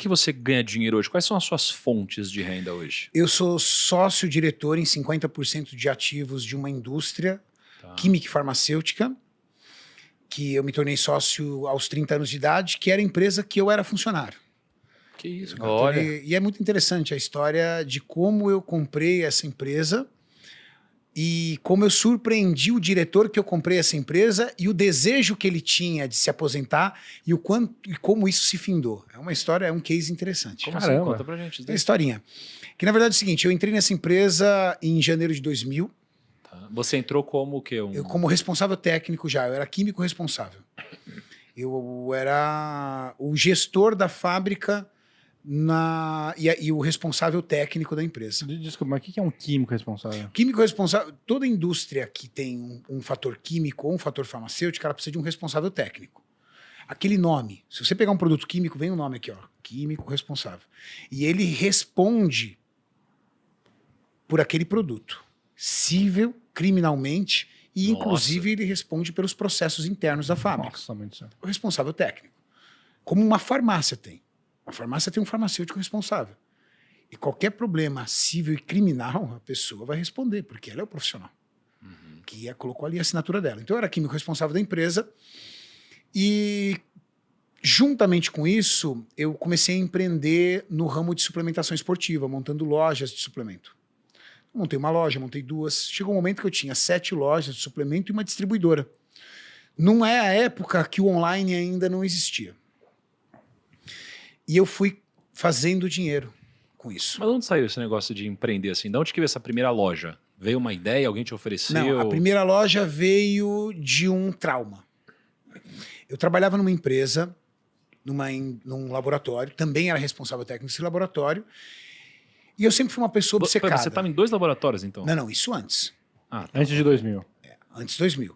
que você ganha dinheiro hoje? Quais são as suas fontes de renda hoje? Eu sou sócio-diretor em 50% de ativos de uma indústria química e farmacêutica, que eu me tornei sócio aos 30 anos de idade, que era a empresa que eu era funcionário. Que isso, Eu cara. tornei- Olha. E é muito interessante a história de como eu comprei essa empresa e como eu surpreendi o diretor que eu comprei essa empresa e o desejo que ele tinha de se aposentar e o quanto e como isso se findou. É uma história, é um case interessante. Como assim? Caramba. Conta pra gente. É uma historinha. Que na verdade é o seguinte, eu entrei nessa empresa em janeiro de 2000, Tá. Você entrou como o quê? eu como responsável técnico já, eu era químico responsável. Eu era o gestor da fábrica e o responsável técnico da empresa. Desculpa, mas o que é um químico responsável? Químico responsável, toda indústria que tem um fator químico ou um fator farmacêutico, ela precisa de um responsável técnico. Aquele nome, se você pegar um produto químico, vem o nome aqui, ó, químico responsável. E ele responde por aquele produto, cível, criminalmente, e Nossa. inclusive ele responde pelos processos internos da fábrica. Nossa, muito certo. O responsável técnico. Como uma farmácia tem. Uma farmácia tem um farmacêutico responsável. E qualquer problema civil e criminal, a pessoa vai responder, porque ela é o profissional. Que colocou ali a assinatura dela. Então eu era químico responsável da empresa e, juntamente com isso, eu comecei a empreender no ramo de suplementação esportiva, montando lojas de suplemento. Montei uma loja, montei duas. Chegou um momento que eu tinha 7 lojas de suplemento e uma distribuidora. Não é a época que o online ainda não existia. E eu fui fazendo dinheiro com isso. Mas de onde saiu esse negócio de empreender assim? De onde que veio essa primeira loja? Veio uma ideia, alguém te ofereceu? Não, a primeira loja veio de um trauma. Eu trabalhava numa empresa, num laboratório, também era responsável técnico desse laboratório, e eu sempre fui uma pessoa obcecada. Você estava em 2 laboratórios, então? Não, isso antes. Ah, tá. Antes de 2000. Antes de 2000.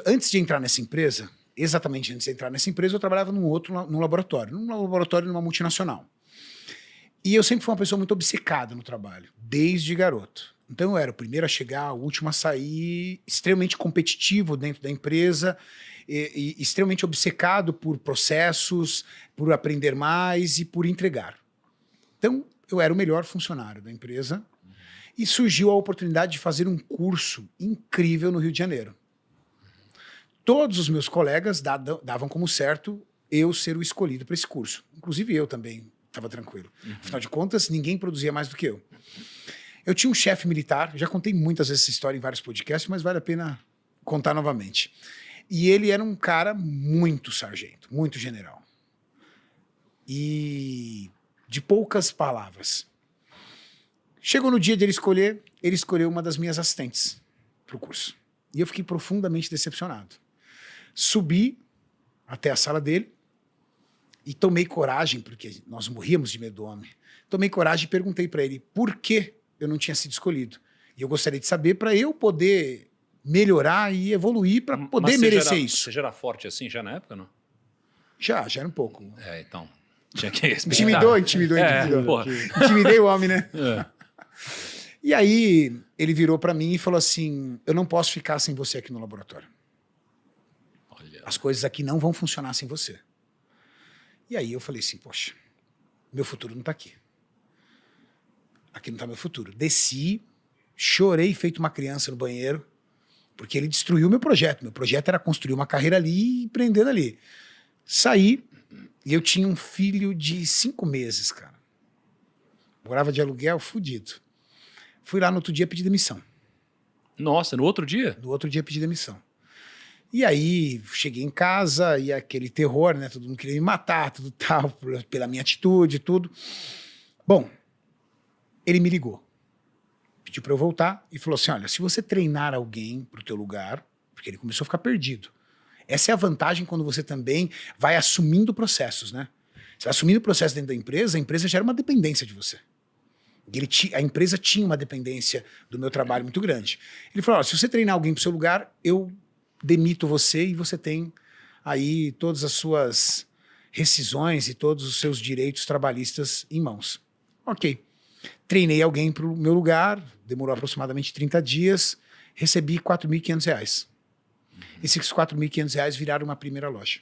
Antes de entrar nessa empresa, exatamente antes de entrar nessa empresa, eu trabalhava num laboratório numa multinacional. E eu sempre fui uma pessoa muito obcecada no trabalho, desde garoto. Então eu era o primeiro a chegar, o último a sair, extremamente competitivo dentro da empresa, e extremamente obcecado por processos, por aprender mais e por entregar. Então eu era o melhor funcionário da empresa e surgiu a oportunidade de fazer um curso incrível no Rio de Janeiro. Todos os meus colegas davam como certo eu ser o escolhido para esse curso. Inclusive eu também estava tranquilo. Afinal de contas, ninguém produzia mais do que eu. Eu tinha um chefe militar, já contei muitas vezes essa história em vários podcasts, mas vale a pena contar novamente. E ele era um cara muito sargento, muito general. E de poucas palavras. Chegou no dia de ele escolheu uma das minhas assistentes para o curso. E eu fiquei profundamente decepcionado. Subi até a sala dele e tomei coragem, porque nós morríamos de medo do homem. Tomei coragem e perguntei para ele por que eu não tinha sido escolhido. E eu gostaria de saber para eu poder melhorar e evoluir para poder merecer isso. Você já era forte assim, já na época, não? Já era um pouco. É, então. Tinha que respeitar. Intimidou. Porra. Intimidei o homem, né? É. E aí ele virou para mim e falou assim, eu não posso ficar sem você aqui no laboratório. Olha. As coisas aqui não vão funcionar sem você. E aí eu falei assim, poxa, meu futuro não tá aqui. Aqui não tá meu futuro. Desci, chorei feito uma criança no banheiro, porque ele destruiu meu projeto. Meu projeto era construir uma carreira ali e empreender ali. Saí e eu tinha um filho de 5 meses, cara. Morava de aluguel, fudido. Fui lá no outro dia pedir demissão. Nossa, no outro dia? No outro dia pedi demissão. E aí, cheguei em casa e aquele terror, né? Todo mundo queria me matar, tudo tal, pela minha atitude e tudo. Bom, ele me ligou. Pediu para eu voltar e falou assim, olha, se você treinar alguém pro teu lugar, porque ele começou a ficar perdido. Essa é a vantagem quando você também vai assumindo processos, né? Você vai assumindo o processo dentro da empresa, a empresa gera uma dependência de você. A empresa tinha uma dependência do meu trabalho muito grande. Ele falou, se você treinar alguém pro seu lugar, eu demito você e você tem aí todas as suas rescisões e todos os seus direitos trabalhistas em mãos. Ok. Treinei alguém pro meu lugar, demorou aproximadamente 30 dias, recebi R$4.500. Esses R$4.500 viraram uma primeira loja.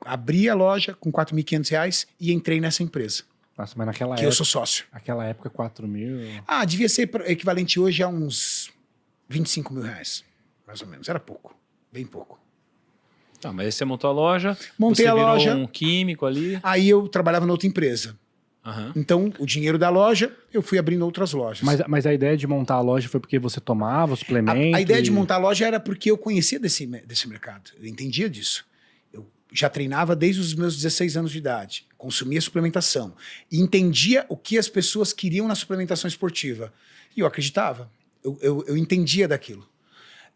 abri a loja com R$ 4.500 e entrei nessa empresa, Nossa, mas naquela que época, eu sou sócio. naquela época, 4 mil... Ah, devia ser equivalente hoje a uns R$ 25.000, mais ou menos. Era pouco, bem pouco. Tá, mas aí você montou a loja, Montei você a virou loja. um químico ali. Aí eu trabalhava na outra empresa. Aham. Então, o dinheiro da loja, eu fui abrindo outras lojas. Mas a ideia de montar a loja foi porque você tomava os suplementos? A ideia de montar a loja era porque eu conhecia desse mercado. Eu entendia disso. Eu já treinava desde os meus 16 anos de idade. Consumia suplementação. E entendia o que as pessoas queriam na suplementação esportiva. E eu acreditava. Eu entendia daquilo.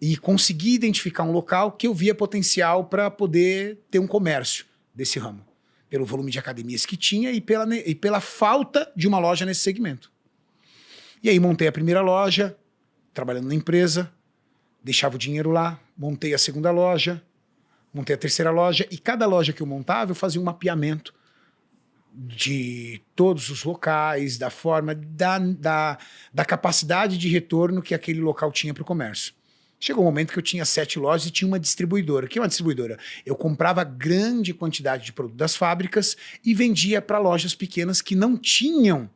E consegui identificar um local que eu via potencial para poder ter um comércio desse ramo. Pelo volume de academias que tinha e pela falta de uma loja nesse segmento. E aí montei a primeira loja, trabalhando na empresa, deixava o dinheiro lá, montei a segunda loja, montei a terceira loja, e cada loja que eu montava, eu fazia um mapeamento de todos os locais, da forma, da capacidade de retorno que aquele local tinha para o comércio. Chegou um momento que eu tinha 7 lojas e tinha uma distribuidora. O que é uma distribuidora? Eu comprava grande quantidade de produto das fábricas e vendia para lojas pequenas que não tinham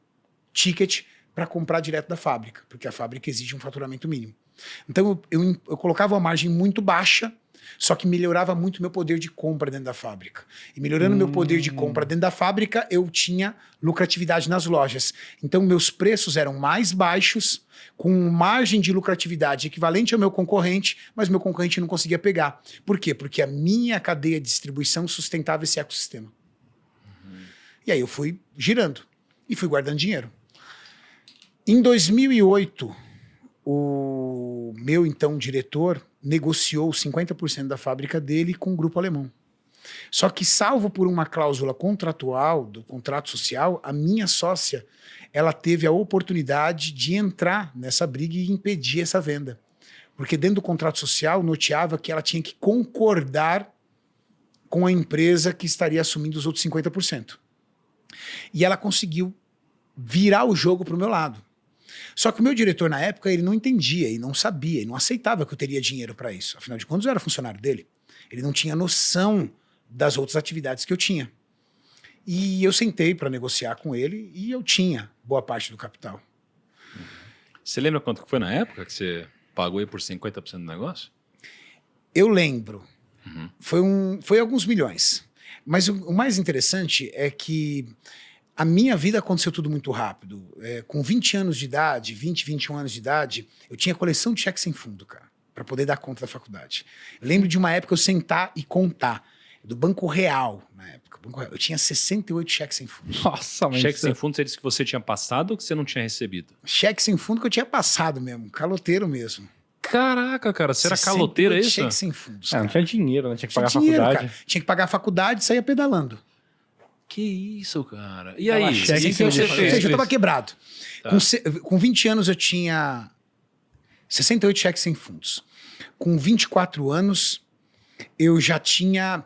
ticket para comprar direto da fábrica, porque a fábrica exige um faturamento mínimo. Então eu colocava uma margem muito baixa, só que melhorava muito meu poder de compra dentro da fábrica. E melhorando meu poder de compra dentro da fábrica, eu tinha lucratividade nas lojas. Então meus preços eram mais baixos, com margem de lucratividade equivalente ao meu concorrente, mas meu concorrente não conseguia pegar. Por quê? Porque a minha cadeia de distribuição sustentava esse ecossistema. E aí eu fui girando e fui guardando dinheiro. Em 2008, o meu então diretor negociou 50% da fábrica dele com o grupo alemão. Só que, salvo por uma cláusula contratual, do contrato social, a minha sócia, ela teve a oportunidade de entrar nessa briga e impedir essa venda. Porque dentro do contrato social, noteava que ela tinha que concordar com a empresa que estaria assumindo os outros 50%. E ela conseguiu virar o jogo para o meu lado. Só que o meu diretor, na época, ele não entendia, e não sabia, e não aceitava que eu teria dinheiro para isso. Afinal de contas, eu era funcionário dele. Ele não tinha noção das outras atividades que eu tinha. E eu sentei para negociar com ele e eu tinha boa parte do capital. Você lembra quanto que foi na época que você pagou aí por 50% do negócio? Eu lembro. Foi alguns milhões. Mas o mais interessante é que a minha vida aconteceu tudo muito rápido. Com 20 anos de idade, 20, 21 anos de idade, eu tinha coleção de cheques sem fundo, cara, para poder dar conta da faculdade. Eu lembro de uma época eu sentar e contar, do Banco Real, na época. Eu tinha 68 cheques sem fundo. Nossa, mas... Cheque sem fundo, você disse que você tinha passado ou que você não tinha recebido? Cheque sem fundo que eu tinha passado mesmo, caloteiro mesmo. Caraca, cara, você era caloteiro, é isso? Cheque sem fundos, não cara. tinha dinheiro, né? Tinha que Tinha pagar a dinheiro, faculdade. cara. Tinha que pagar a faculdade e saía pedalando. Que isso, cara. E Tava aí, cheque o que sem você fundo. Ou seja, fez? eu tava quebrado. Tá. Com 20 anos eu tinha 68 cheques sem fundos. Com 24 anos eu já tinha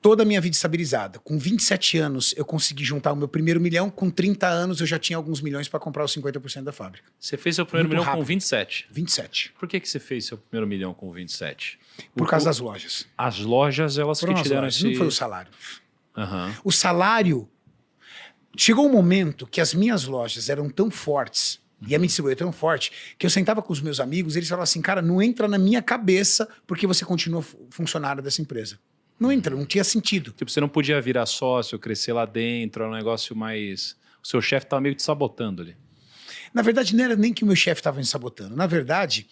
toda a minha vida estabilizada. Com 27 anos eu consegui juntar o meu primeiro milhão. Com 30 anos eu já tinha alguns milhões para comprar os 50% da fábrica. Você fez seu primeiro Muito milhão com rápido. 27. 27. Por que você fez seu primeiro milhão com 27? Por causa das lojas. As lojas, elas Foram que as te deram lojas, esse... não foi o salário. Aham. O salário... Chegou um momento que as minhas lojas eram tão fortes, e a minha distribuidora tão forte, que eu sentava com os meus amigos e eles falavam assim, cara, não entra na minha cabeça porque você continua funcionário dessa empresa. Não entra, não tinha sentido. Tipo, você não podia virar sócio, crescer lá dentro, era um negócio mais... O seu chefe tava meio te sabotando ali. Na verdade, não era nem que o meu chefe estava me sabotando. Na verdade,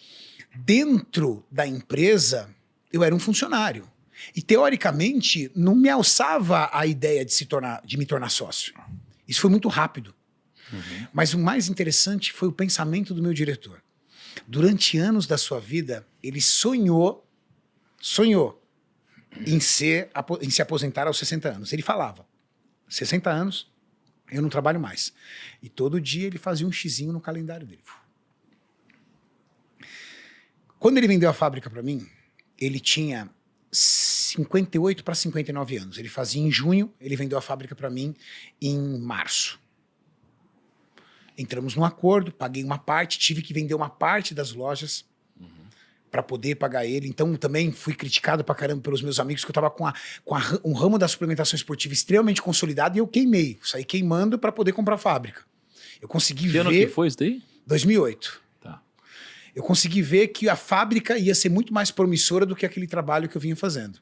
dentro da empresa, eu era um funcionário. E, teoricamente, não me alçava a ideia de me tornar sócio. Isso foi muito rápido. Mas o mais interessante foi o pensamento do meu diretor. Durante anos da sua vida, ele sonhou em se aposentar aos 60 anos. Ele falava, 60 anos, eu não trabalho mais. E todo dia ele fazia um xizinho no calendário dele. Quando ele vendeu a fábrica para mim, ele tinha 58 para 59 anos. Ele fazia em junho, ele vendeu a fábrica para mim em março. Entramos num acordo, paguei uma parte, tive que vender uma parte das lojas para poder pagar ele. Então também fui criticado pra caramba pelos meus amigos que eu tava um ramo da suplementação esportiva extremamente consolidado e eu queimei. Saí queimando para poder comprar a fábrica. Eu consegui Que ano ver... que foi isso daí? 2008. Tá. Eu consegui ver que a fábrica ia ser muito mais promissora do que aquele trabalho que eu vinha fazendo.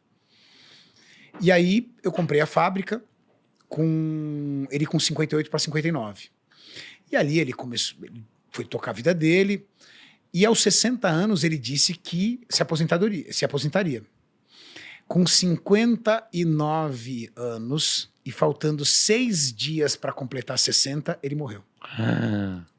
E aí eu comprei a fábrica com 58 para 59. E ali ele foi tocar a vida dele. E aos 60 anos ele disse que se aposentaria. Com 59 anos e faltando 6 dias para completar 60, ele morreu.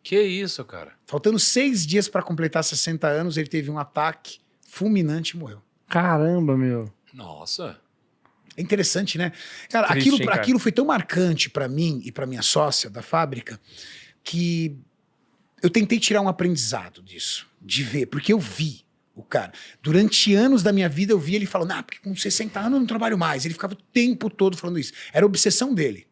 Que isso, cara? Faltando 6 dias para completar 60 anos, ele teve um ataque fulminante e morreu. Caramba, meu. Nossa. É interessante, né? Cara, Triste, hein, cara? aquilo foi tão marcante para mim e para minha sócia da fábrica que eu tentei tirar um aprendizado disso, de ver, porque eu vi o cara. Durante anos da minha vida eu vi ele falando, porque com 60 anos eu não trabalho mais. Ele ficava o tempo todo falando isso. Era a obsessão dele.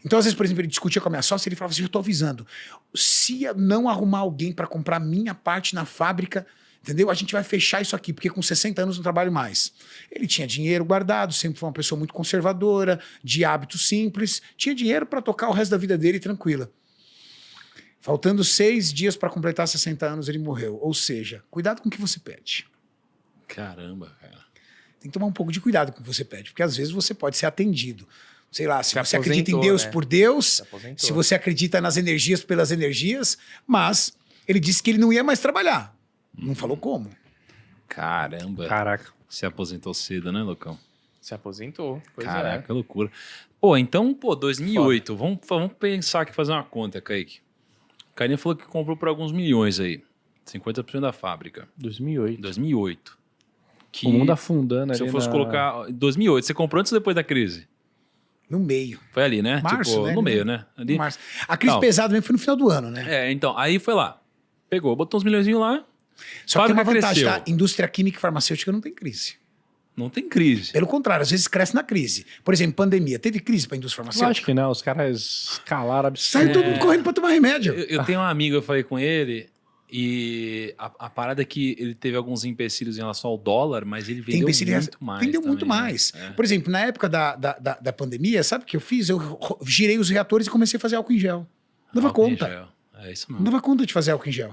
Então, às vezes, por exemplo, ele discutia com a minha sócia e ele falava assim, eu tô avisando, se eu não arrumar alguém para comprar minha parte na fábrica, entendeu? A gente vai fechar isso aqui, porque com 60 anos eu não trabalho mais. Ele tinha dinheiro guardado, sempre foi uma pessoa muito conservadora, de hábitos simples, tinha dinheiro para tocar o resto da vida dele tranquila. Faltando 6 dias para completar 60 anos, ele morreu. Ou seja, cuidado com o que você pede. Caramba, cara. Tem que tomar um pouco de cuidado com o que você pede, porque às vezes você pode ser atendido. Sei lá, se Se você acredita em aposentou, Deus né? por Deus, Se aposentou. se você acredita nas energias pelas energias, mas ele disse que ele não ia mais trabalhar. Não falou como. Caramba. Caraca. Se aposentou cedo, né, Lucão? Se aposentou. Pois Caraca, que loucura. Pô, então, 2008. Vamos pensar aqui, fazer uma conta, Kaique. O Carinha falou que comprou por alguns milhões aí. 50% da fábrica. 2008. 2008. Que, O mundo afundando se ali eu fosse na... colocar... 2008, você comprou antes ou depois da crise? No meio. Foi ali, né? Março, tipo, né? no meio, né? Ali. Mas a crise Não. pesada mesmo foi no final do ano, né? É, então, aí foi lá. Pegou, botou uns milhõezinhos lá. Só que tem uma fábrica vantagem, cresceu. tá? Indústria química e farmacêutica não tem crise. Não tem crise. Pelo contrário, às vezes cresce na crise. Por exemplo, pandemia. Teve crise para a indústria Eu acho farmacêutica? que não, os caras escalaram Saiu absurdo. todo mundo correndo para tomar remédio. Eu tenho um amigo, eu falei com ele, e a parada é que ele teve alguns empecilhos em relação ao dólar, mas ele vendeu muito mais. Vendeu muito também, né? mais. É. Por exemplo, na época da pandemia, sabe o que eu fiz? Eu girei os reatores e comecei a fazer álcool em gel. Não dava Álcool em conta. gel. É isso Não mesmo. dava conta de fazer álcool em gel.